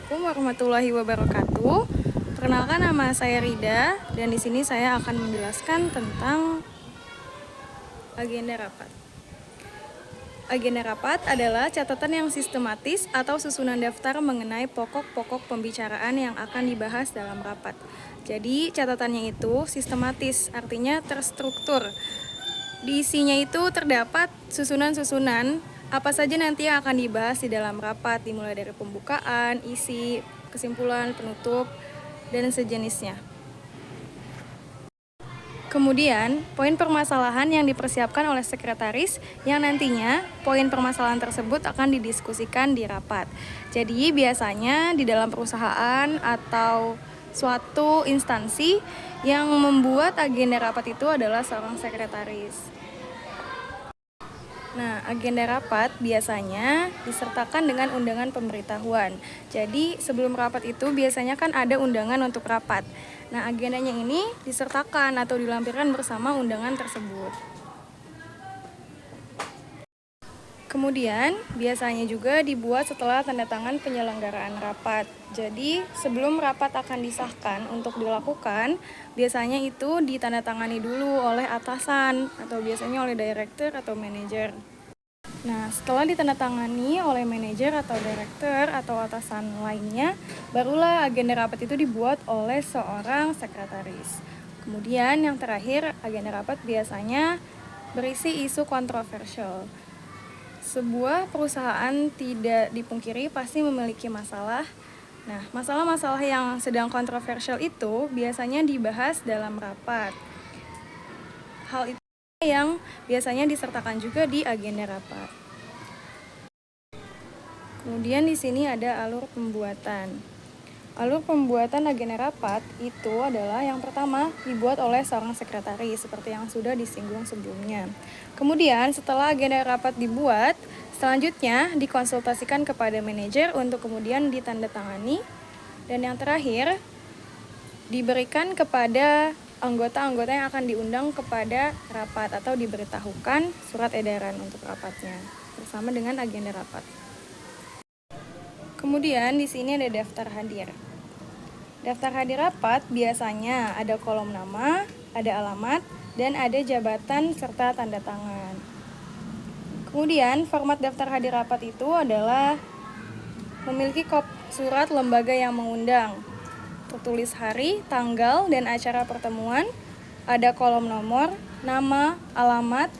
Assalamualaikum warahmatullahi wabarakatuh. Perkenalkan, nama saya Rida dan di sini saya akan menjelaskan tentang agenda rapat. Agenda rapat adalah catatan yang sistematis atau susunan daftar mengenai pokok-pokok pembicaraan yang akan dibahas dalam rapat. Jadi catatannya itu sistematis, artinya terstruktur. Di isinya itu terdapat susunan-susunan apa saja nanti yang akan dibahas di dalam rapat, dimulai dari pembukaan, isi, kesimpulan, penutup, dan sejenisnya. Kemudian, poin permasalahan yang dipersiapkan oleh sekretaris yang nantinya poin permasalahan tersebut akan didiskusikan di rapat. Jadi, biasanya di dalam perusahaan atau suatu instansi yang membuat agenda rapat itu adalah seorang sekretaris. Nah, agenda rapat biasanya disertakan dengan undangan pemberitahuan. Jadi, sebelum rapat itu biasanya kan ada undangan untuk rapat. Nah, agendanya ini disertakan atau dilampirkan bersama undangan tersebut. Kemudian, biasanya juga dibuat setelah tanda tangan penyelenggaraan rapat. Jadi, sebelum rapat akan disahkan untuk dilakukan, biasanya itu ditandatangani dulu oleh atasan atau biasanya oleh direktur atau manajer. Nah, setelah ditandatangani oleh manajer atau direktur atau atasan lainnya, barulah agenda rapat itu dibuat oleh seorang sekretaris. Kemudian yang terakhir, agenda rapat biasanya berisi isu kontroversial. Sebuah perusahaan tidak dipungkiri pasti memiliki masalah. Nah, masalah-masalah yang sedang kontroversial itu biasanya dibahas dalam rapat. Hal itu yang biasanya disertakan juga di agenda rapat. Kemudian di sini ada alur pembuatan. Alur pembuatan agenda rapat itu adalah yang pertama dibuat oleh seorang sekretaris seperti yang sudah disinggung sebelumnya. Kemudian setelah agenda rapat dibuat, selanjutnya dikonsultasikan kepada manajer untuk kemudian ditandatangani. Dan yang terakhir diberikan kepada anggota-anggota yang akan diundang kepada rapat atau diberitahukan surat edaran untuk rapatnya bersama dengan agenda rapat. Kemudian di sini ada daftar hadir. Daftar hadir rapat biasanya ada kolom nama, ada alamat, dan ada jabatan serta tanda tangan. Kemudian format daftar hadir rapat itu adalah memiliki surat lembaga yang mengundang, tertulis hari, tanggal, dan acara pertemuan, ada kolom nomor, nama, alamat,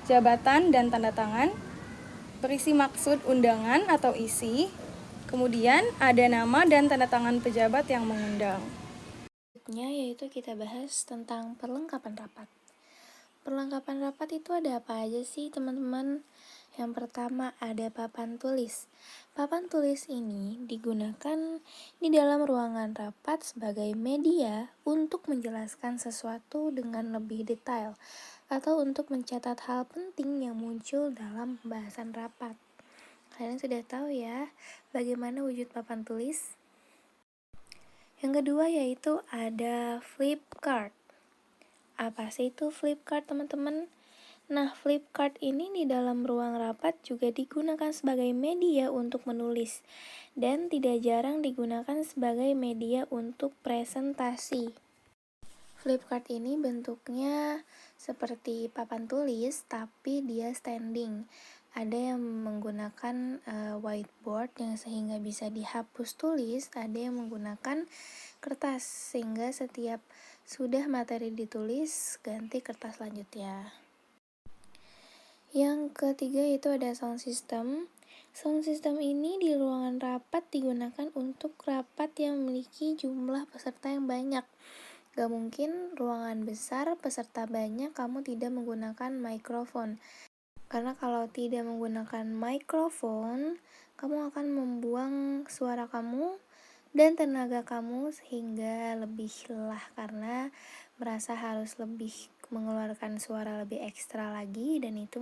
jabatan, dan tanda tangan, berisi maksud undangan atau isi. Kemudian ada nama dan tanda tangan pejabat yang mengundang. Selanjutnya yaitu kita bahas tentang perlengkapan rapat. Perlengkapan rapat itu ada apa aja sih teman-teman? Yang pertama ada papan tulis. Papan tulis ini digunakan di dalam ruangan rapat sebagai media untuk menjelaskan sesuatu dengan lebih detail atau untuk mencatat hal penting yang muncul dalam pembahasan rapat. Kalian sudah tahu ya bagaimana wujud papan tulis? Yang kedua yaitu ada flip chart. Apa sih itu flip chart teman-teman? Nah, flip chart ini di dalam ruang rapat juga digunakan sebagai media untuk menulis dan tidak jarang digunakan sebagai media untuk presentasi. Flip chart ini bentuknya seperti papan tulis tapi dia standing. Ada yang menggunakan whiteboard yang sehingga bisa dihapus tulis, ada yang menggunakan kertas sehingga setiap sudah materi ditulis ganti kertas selanjutnya. Yang ketiga itu ada sound system. Sound system ini di ruangan rapat digunakan untuk rapat yang memiliki jumlah peserta yang banyak. Gak mungkin ruangan besar peserta banyak kamu tidak menggunakan mikrofon. Karena kalau tidak menggunakan mikrofon, kamu akan membuang suara kamu dan tenaga kamu sehingga lebih lelah karena merasa harus lebih mengeluarkan suara lebih ekstra lagi dan itu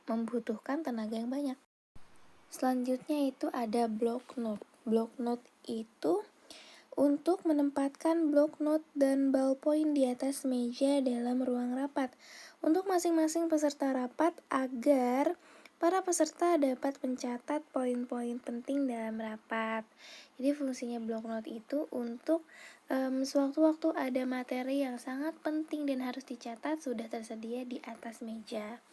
membutuhkan tenaga yang banyak. Selanjutnya itu ada block note. Block note itu untuk menempatkan block note dan ballpoint di atas meja dalam ruang rapat untuk masing-masing peserta rapat agar Para peserta dapat mencatat poin-poin penting dalam rapat. Jadi fungsinya block note itu untuk sewaktu-waktu ada materi yang sangat penting dan harus dicatat sudah tersedia di atas meja.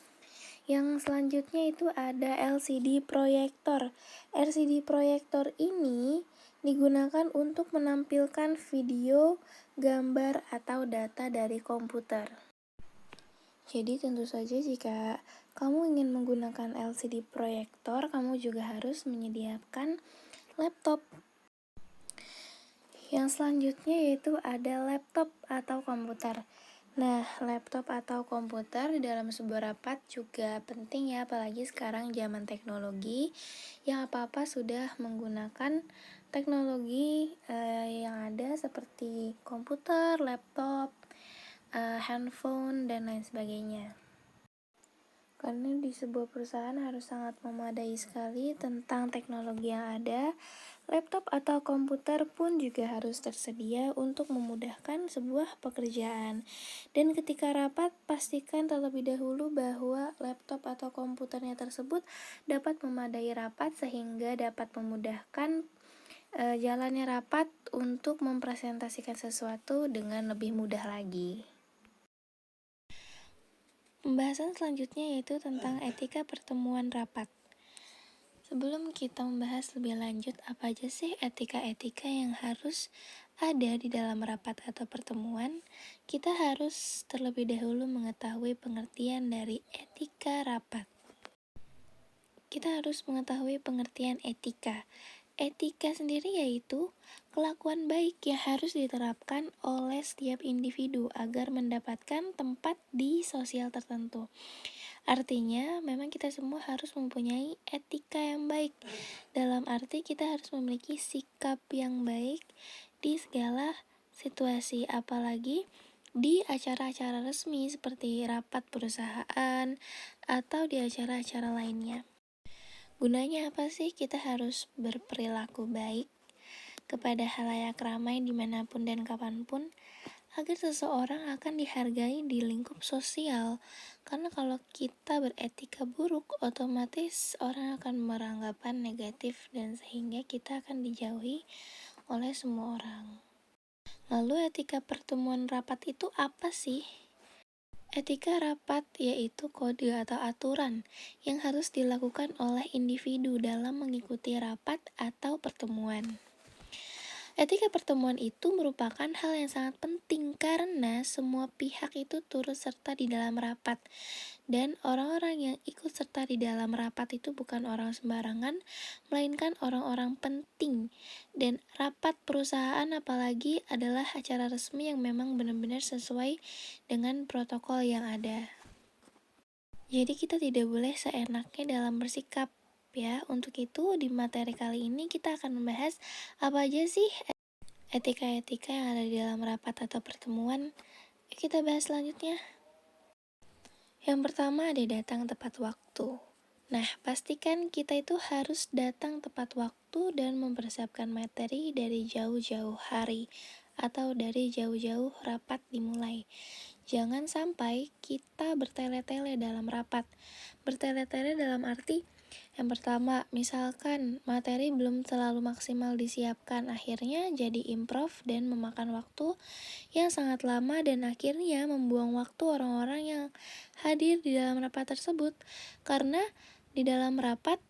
Yang selanjutnya itu ada LCD proyektor. LCD proyektor ini digunakan untuk menampilkan video, gambar, atau data dari komputer. Jadi tentu saja jika kamu ingin menggunakan LCD proyektor, kamu juga harus menyediakan laptop. Yang selanjutnya yaitu ada laptop atau komputer. Nah, laptop atau komputer di dalam sebuah rapat juga penting ya, apalagi sekarang zaman teknologi yang apa-apa sudah menggunakan teknologi yang ada seperti komputer, laptop, handphone, dan lain sebagainya. Karena di sebuah perusahaan harus sangat memadai sekali tentang teknologi yang ada, laptop atau komputer pun juga harus tersedia untuk memudahkan sebuah pekerjaan. Dan ketika rapat, pastikan terlebih dahulu bahwa laptop atau komputernya tersebut dapat memadai rapat sehingga dapat memudahkan jalannya rapat untuk mempresentasikan sesuatu dengan lebih mudah lagi. Pembahasan selanjutnya yaitu tentang etika pertemuan rapat. Sebelum kita membahas lebih lanjut apa aja sih etika-etika yang harus ada di dalam rapat atau pertemuan, kita harus terlebih dahulu mengetahui pengertian dari etika rapat. Kita harus mengetahui pengertian etika. Etika sendiri yaitu kelakuan baik yang harus diterapkan oleh setiap individu agar mendapatkan tempat di sosial tertentu. Artinya, memang kita semua harus mempunyai etika yang baik. Dalam arti kita harus memiliki sikap yang baik di segala situasi, apalagi di acara-acara resmi seperti rapat perusahaan atau di acara-acara lainnya. Gunanya apa sih kita harus berperilaku baik kepada halayak ramai dimanapun dan kapanpun, agar seseorang akan dihargai di lingkup sosial. Karena kalau kita beretika buruk, otomatis orang akan beranggapan negatif dan sehingga kita akan dijauhi oleh semua orang. Lalu etika pertemuan rapat itu apa sih? Etika rapat yaitu kode atau aturan yang harus dilakukan oleh individu dalam mengikuti rapat atau pertemuan. Etika pertemuan itu merupakan hal yang sangat penting karena semua pihak itu turut serta di dalam rapat. Dan orang-orang yang ikut serta di dalam rapat itu bukan orang sembarangan, melainkan orang-orang penting. Dan rapat perusahaan apalagi adalah acara resmi yang memang benar-benar sesuai dengan protokol yang ada. Jadi kita tidak boleh seenaknya dalam bersikap. Ya, untuk itu di materi kali ini kita akan membahas apa aja sih etika-etika yang ada di dalam rapat atau pertemuan. Yuk kita bahas selanjutnya. Yang pertama ada datang tepat waktu. Nah, pastikan kita itu harus datang tepat waktu dan mempersiapkan materi dari jauh-jauh hari atau dari jauh-jauh rapat dimulai. Jangan sampai kita bertele-tele dalam rapat. Bertele-tele dalam arti yang pertama, misalkan materi belum terlalu maksimal disiapkan, akhirnya jadi improv dan memakan waktu yang sangat lama dan akhirnya membuang waktu orang-orang yang hadir di dalam rapat tersebut. Karena di dalam rapat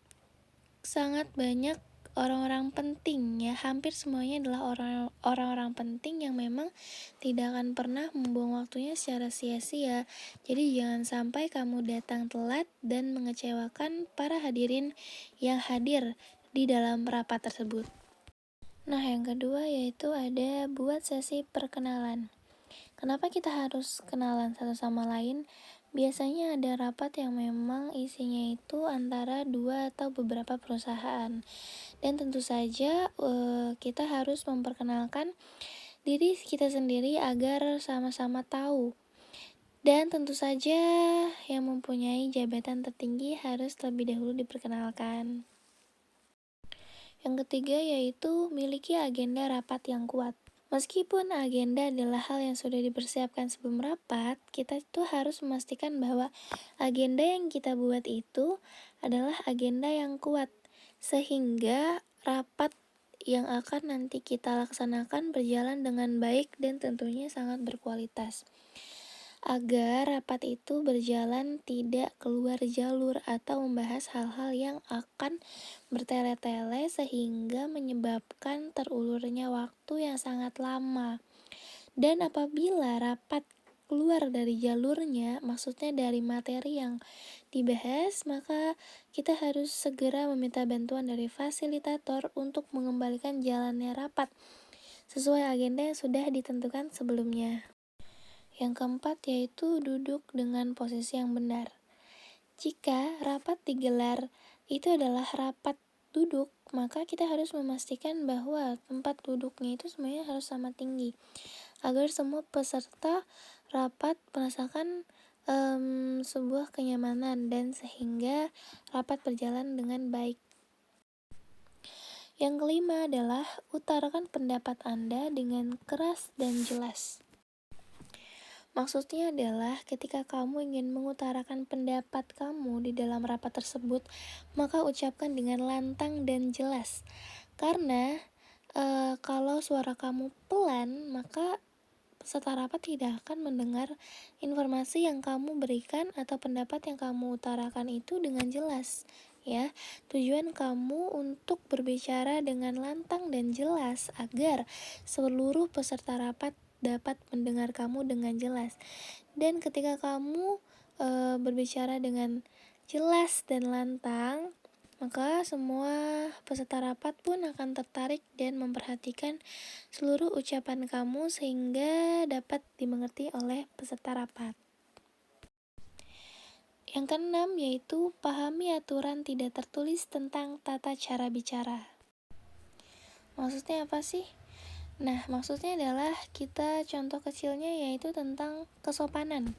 sangat banyak orang-orang penting ya, hampir semuanya adalah orang-orang penting yang memang tidak akan pernah membuang waktunya secara sia-sia. Jadi jangan sampai kamu datang telat dan mengecewakan para hadirin yang hadir di dalam rapat tersebut. Nah, yang kedua yaitu ada buat sesi perkenalan. Kenapa kita harus kenalan satu sama lain? Biasanya ada rapat yang memang isinya itu antara 2 atau beberapa perusahaan. Dan tentu saja kita harus memperkenalkan diri kita sendiri agar sama-sama tahu. Dan tentu saja yang mempunyai jabatan tertinggi harus terlebih dahulu diperkenalkan. Yang ketiga yaitu miliki agenda rapat yang kuat. Meskipun agenda adalah hal yang sudah dipersiapkan sebelum rapat, kita tuh harus memastikan bahwa agenda yang kita buat itu adalah agenda yang kuat, sehingga rapat yang akan nanti kita laksanakan berjalan dengan baik dan tentunya sangat berkualitas. Agar rapat itu berjalan tidak keluar jalur atau membahas hal-hal yang akan bertele-tele sehingga menyebabkan terulurnya waktu yang sangat lama. Dan apabila rapat keluar dari jalurnya, maksudnya dari materi yang dibahas, maka kita harus segera meminta bantuan dari fasilitator untuk mengembalikan jalannya rapat sesuai agenda yang sudah ditentukan sebelumnya. Yang keempat yaitu duduk dengan posisi yang benar. Jika rapat digelar itu adalah rapat duduk, maka kita harus memastikan bahwa tempat duduknya itu semuanya harus sama tinggi, agar semua peserta rapat merasakan sebuah kenyamanan dan sehingga rapat berjalan dengan baik. Yang kelima adalah utarakan pendapat Anda dengan keras dan jelas. Maksudnya adalah ketika kamu ingin mengutarakan pendapat kamu di dalam rapat tersebut, maka ucapkan dengan lantang dan jelas. Karena kalau suara kamu pelan, maka peserta rapat tidak akan mendengar informasi yang kamu berikan atau pendapat yang kamu utarakan itu dengan jelas. Ya, tujuan kamu untuk berbicara dengan lantang dan jelas agar seluruh peserta rapat dapat mendengar kamu dengan jelas. Dan ketika kamu berbicara dengan jelas dan lantang, maka semua peserta rapat pun akan tertarik dan memperhatikan seluruh ucapan kamu sehingga dapat dimengerti oleh peserta rapat. Yang keenam yaitu pahami aturan tidak tertulis tentang tata cara bicara. Maksudnya apa sih? Nah, maksudnya adalah kita contoh kecilnya yaitu tentang kesopanan.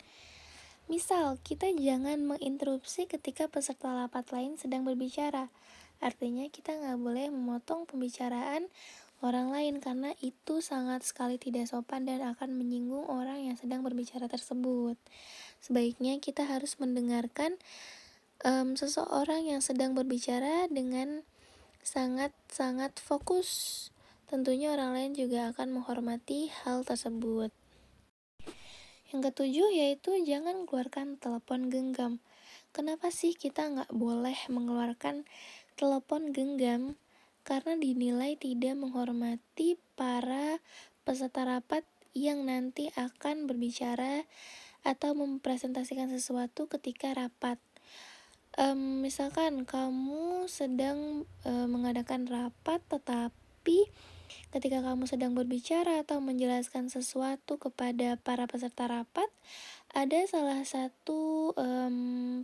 Misal, kita jangan menginterupsi ketika peserta rapat lain sedang berbicara. Artinya kita nggak boleh memotong pembicaraan orang lain karena itu sangat sekali tidak sopan dan akan menyinggung orang yang sedang berbicara tersebut. Sebaiknya kita harus mendengarkan seseorang yang sedang berbicara dengan sangat-sangat fokus. Tentunya orang lain juga akan menghormati hal tersebut. Yang ketujuh yaitu jangan keluarkan telepon genggam. Kenapa sih kita nggak boleh mengeluarkan telepon genggam? Karena dinilai tidak menghormati para peserta rapat yang nanti akan berbicara atau mempresentasikan sesuatu ketika rapat. Misalkan kamu sedang mengadakan rapat tetapi ketika kamu sedang berbicara atau menjelaskan sesuatu kepada para peserta rapat, ada salah satu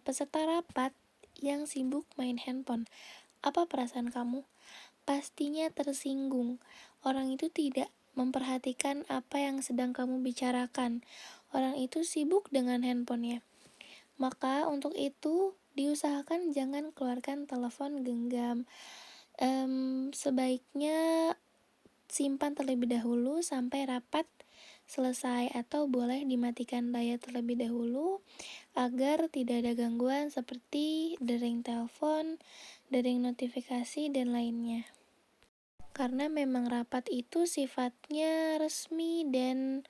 peserta rapat yang sibuk main handphone. Apa perasaan kamu? Pastinya tersinggung. Orang itu tidak memperhatikan apa yang sedang kamu bicarakan. Orang itu sibuk dengan handphonenya. Maka untuk itu diusahakan jangan keluarkan telepon genggam. Sebaiknya simpan terlebih dahulu sampai rapat selesai atau boleh dimatikan layar terlebih dahulu agar tidak ada gangguan seperti dering telepon, dering notifikasi, dan lainnya. Karena memang rapat itu sifatnya resmi dan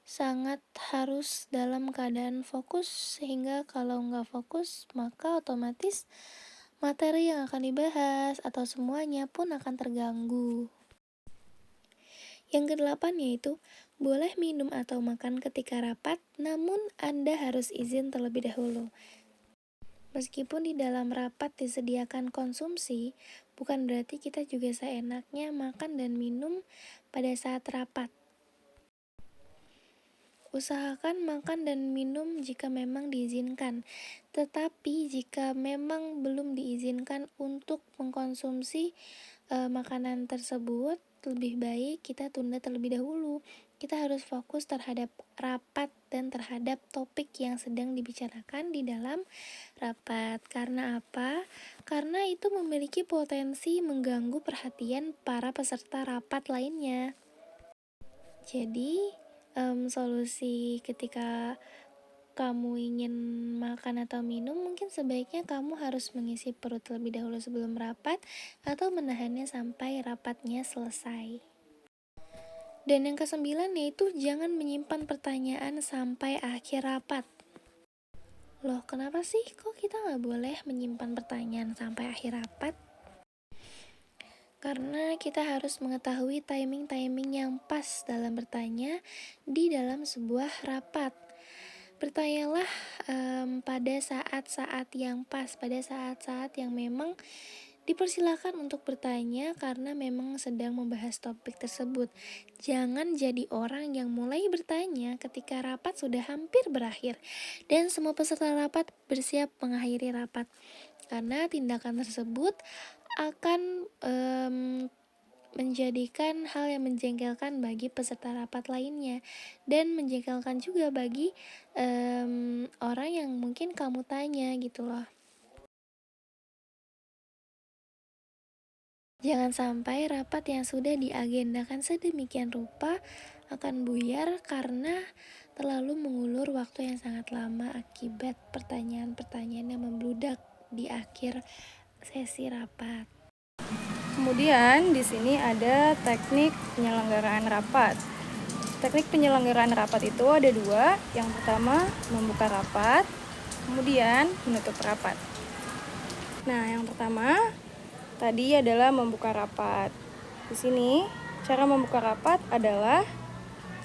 sangat harus dalam keadaan fokus, sehingga kalau nggak fokus maka otomatis materi yang akan dibahas atau semuanya pun akan terganggu. Yang kedelapan yaitu boleh minum atau makan ketika rapat, namun Anda harus izin terlebih dahulu. Meskipun di dalam rapat disediakan konsumsi, bukan berarti kita juga seenaknya makan dan minum pada saat rapat. Usahakan makan dan minum jika memang diizinkan, tetapi jika memang belum diizinkan untuk mengkonsumsi makanan tersebut, lebih baik kita tunda terlebih dahulu. Kita harus fokus terhadap rapat dan terhadap topik yang sedang dibicarakan di dalam rapat. Karena apa? Karena itu memiliki potensi mengganggu perhatian para peserta rapat lainnya. Jadi, solusi ketika kamu ingin makan atau minum, mungkin sebaiknya kamu harus mengisi perut terlebih dahulu sebelum rapat atau menahannya sampai rapatnya selesai. Dan yang kesembilan yaitu jangan menyimpan pertanyaan sampai akhir rapat. Loh, kenapa sih kok kita nggak boleh menyimpan pertanyaan sampai akhir rapat? Karena kita harus mengetahui timing-timing yang pas dalam bertanya di dalam sebuah rapat. Bertanyalah pada saat-saat yang pas, pada saat-saat yang memang dipersilakan untuk bertanya karena memang sedang membahas topik tersebut. Jangan jadi orang yang mulai bertanya ketika rapat sudah hampir berakhir dan semua peserta rapat bersiap mengakhiri rapat. Karena tindakan tersebut akan menjadikan hal yang menjengkelkan bagi peserta rapat lainnya dan menjengkelkan juga bagi orang yang mungkin kamu tanya gitu loh. Jangan sampai rapat yang sudah diagendakan sedemikian rupa akan buyar karena terlalu mengulur waktu yang sangat lama akibat pertanyaan-pertanyaan yang membludak di akhir sesi rapat. Kemudian di sini ada teknik penyelenggaraan rapat. Teknik penyelenggaraan rapat itu ada dua. Yang pertama membuka rapat, kemudian menutup rapat. Nah, yang pertama tadi adalah membuka rapat. Di sini cara membuka rapat adalah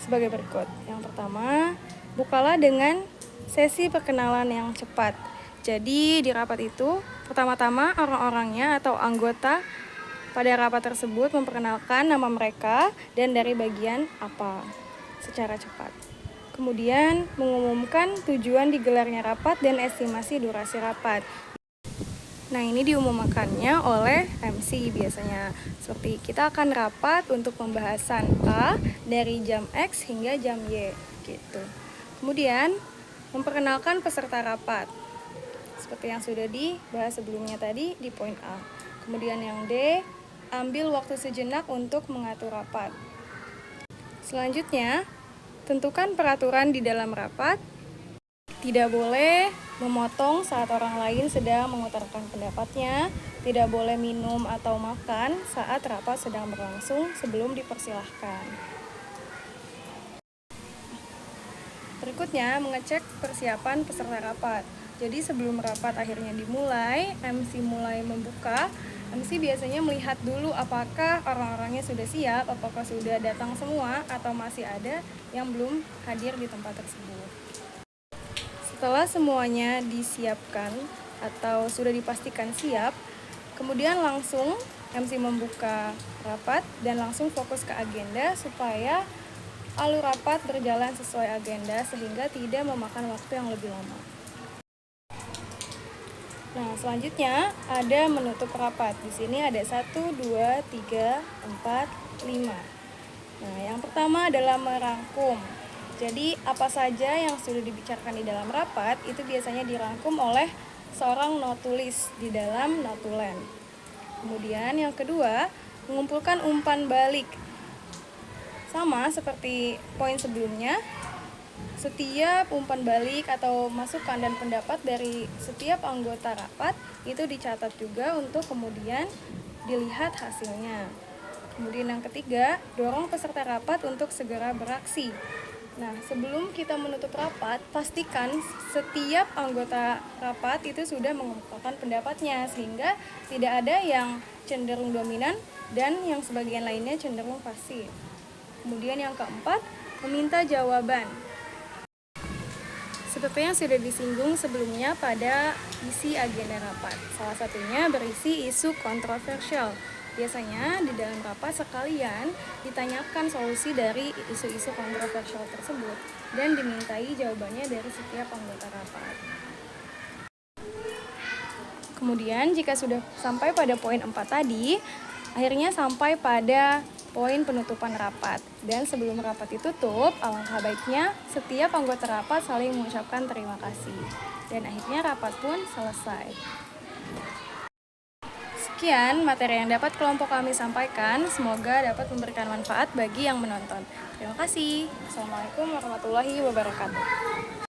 sebagai berikut. Yang pertama, bukalah dengan sesi perkenalan yang cepat. Jadi di rapat itu pertama-tama orang-orangnya atau anggota pada rapat tersebut memperkenalkan nama mereka dan dari bagian apa secara cepat. Kemudian mengumumkan tujuan digelarnya rapat dan estimasi durasi rapat. Nah, ini diumumkannya oleh MC biasanya. Seperti kita akan rapat untuk pembahasan A dari jam X hingga jam Y gitu. Kemudian memperkenalkan peserta rapat. Seperti yang sudah dibahas sebelumnya tadi di poin A. Kemudian yang D, ambil waktu sejenak untuk mengatur rapat. Selanjutnya, tentukan peraturan di dalam rapat. Tidak boleh memotong saat orang lain sedang mengutarakan pendapatnya. Tidak boleh minum atau makan saat rapat sedang berlangsung sebelum dipersilahkan. Berikutnya, mengecek persiapan peserta rapat. Jadi sebelum rapat akhirnya dimulai, MC mulai membuka. MC biasanya melihat dulu apakah orang-orangnya sudah siap, apakah sudah datang semua, atau masih ada yang belum hadir di tempat tersebut. Setelah semuanya disiapkan atau sudah dipastikan siap, kemudian langsung MC membuka rapat dan langsung fokus ke agenda supaya alur rapat berjalan sesuai agenda sehingga tidak memakan waktu yang lebih lama. Nah, selanjutnya ada menutup rapat. Di sini ada 1, 2, 3, 4, 5. Nah, yang pertama adalah merangkum. Jadi, apa saja yang sudah dibicarakan di dalam rapat itu biasanya dirangkum oleh seorang notulis di dalam notulen. Kemudian yang kedua, mengumpulkan umpan balik. Sama seperti poin sebelumnya, setiap umpan balik atau masukan dan pendapat dari setiap anggota rapat itu dicatat juga untuk kemudian dilihat hasilnya. Kemudian yang ketiga, dorong peserta rapat untuk segera beraksi. Nah, sebelum kita menutup rapat, pastikan setiap anggota rapat itu sudah mengemukakan pendapatnya sehingga tidak ada yang cenderung dominan dan yang sebagian lainnya cenderung pasif. Kemudian yang keempat, meminta jawaban. Seperti yang sudah disinggung sebelumnya pada isi agenda rapat. Salah satunya berisi isu kontroversial. Biasanya di dalam rapat sekalian ditanyakan solusi dari isu-isu kontroversial tersebut dan dimintai jawabannya dari setiap anggota rapat. Kemudian jika sudah sampai pada poin 4 tadi, akhirnya sampai pada poin penutupan rapat. Dan sebelum rapat ditutup, alangkah baiknya setiap anggota rapat saling mengucapkan terima kasih. Dan akhirnya rapat pun selesai. Sekian materi yang dapat kelompok kami sampaikan. Semoga dapat memberikan manfaat bagi yang menonton. Terima kasih. Assalamualaikum warahmatullahi wabarakatuh.